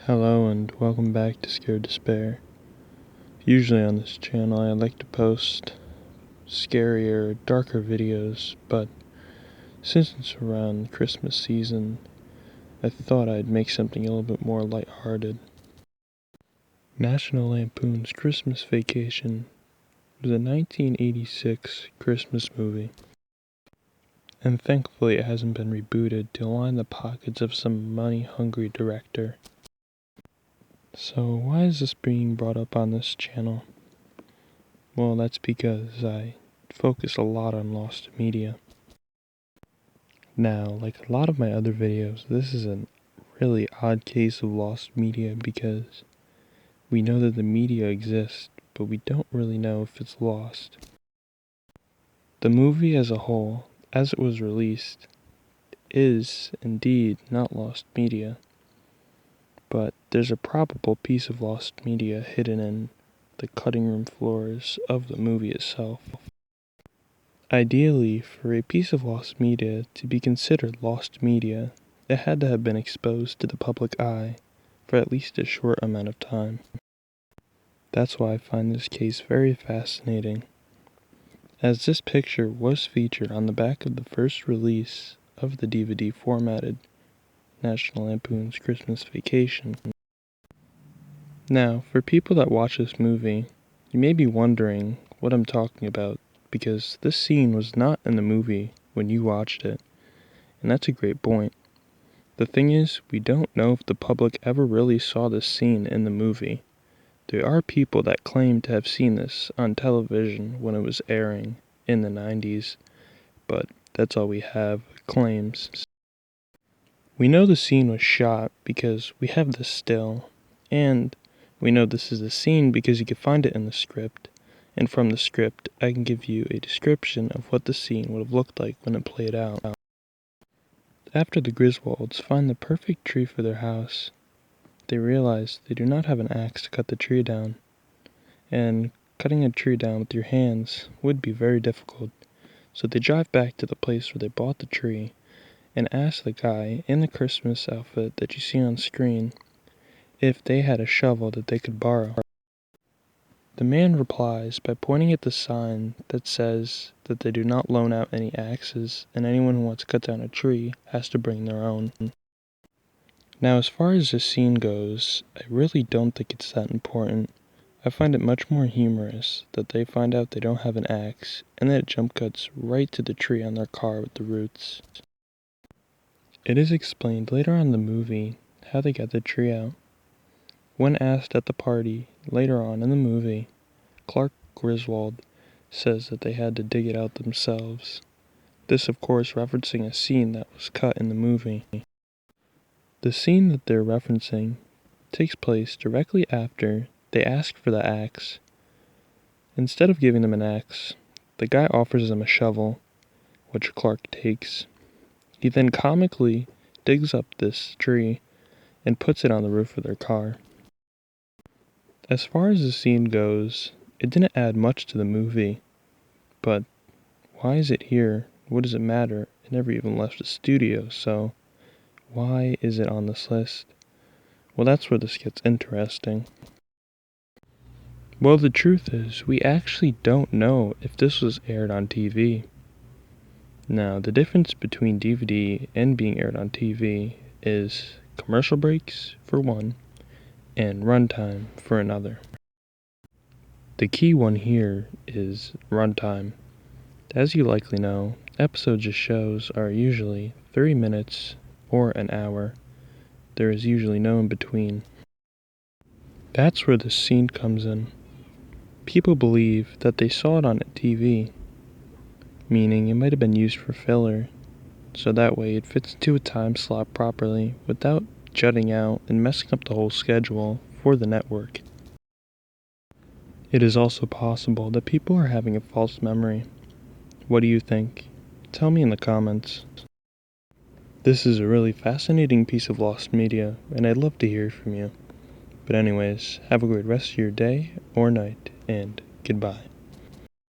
Hello and welcome back to Scared to Spare. Usually on this channel I like to post scarier, darker videos, but since it's around the Christmas season, I thought I'd make something a little bit more lighthearted. National Lampoon's Christmas Vacation was a 1986 Christmas movie, and thankfully it hasn't been rebooted to line the pockets of some money-hungry director. So why is this being brought up on this channel? Well, that's because I focus a lot on lost media. Now, like a lot of my other videos, this is a really odd case of lost media because we know that the media exists, but we don't really know if it's lost. The movie as a whole, as it was released, is indeed not lost media, but there's a probable piece of lost media hidden in the cutting room floors of the movie itself. Ideally, for a piece of lost media to be considered lost media, it had to have been exposed to the public eye for at least a short amount of time. That's why I find this case very fascinating, as this picture was featured on the back of the first release of the DVD formatted National Lampoon's Christmas Vacation. Now, for people that watch this movie, you may be wondering what I'm talking about, because this scene was not in the movie when you watched it, and that's a great point. The thing is, we don't know if the public ever really saw this scene in the movie. There are people that claim to have seen this on television when it was airing in the 90s, but that's all we have, claims. We know the scene was shot because we have this still, and we know this is the scene because you can find it in the script, and from the script I can give you a description of what the scene would have looked like when it played out. After the Griswolds find the perfect tree for their house, they realize they do not have an axe to cut the tree down, and cutting a tree down with your hands would be very difficult, so they drive back to the place where they bought the tree and ask the guy in the Christmas outfit that you see on screen if they had a shovel that they could borrow. The man replies by pointing at the sign that says that they do not loan out any axes, and anyone who wants to cut down a tree has to bring their own. Now, as far as this scene goes, I really don't think it's that important. I find it much more humorous that they find out they don't have an axe, and then it jump cuts right to the tree on their car with the roots. It is explained later on in the movie how they got the tree out. When asked at the party later on in the movie, Clark Griswold says that they had to dig it out themselves. This, of course, referencing a scene that was cut in the movie. The scene that they're referencing takes place directly after they ask for the axe. Instead of giving them an axe, the guy offers them a shovel, which Clark takes. He then comically digs up this tree and puts it on the roof of their car. As far as the scene goes, it didn't add much to the movie, but why is it here? What does it matter? It never even left the studio, so why is it on this list? Well, that's where this gets interesting. Well, the truth is, we actually don't know if this was aired on TV. Now, the difference between DVD and being aired on TV is commercial breaks, for one, and runtime, for another. The key one here is runtime. As you likely know, episodes of shows are usually 30 minutes or an hour. There is usually no in between. That's where the scene comes in. People believe that they saw it on TV, meaning it might have been used for filler, so that way it fits into a time slot properly without jutting out and messing up the whole schedule for the network. It is also possible that people are having a false memory. What do you think? Tell me in the comments. This is a really fascinating piece of lost media, and I'd love to hear from you. But anyways, have a great rest of your day or night, and goodbye.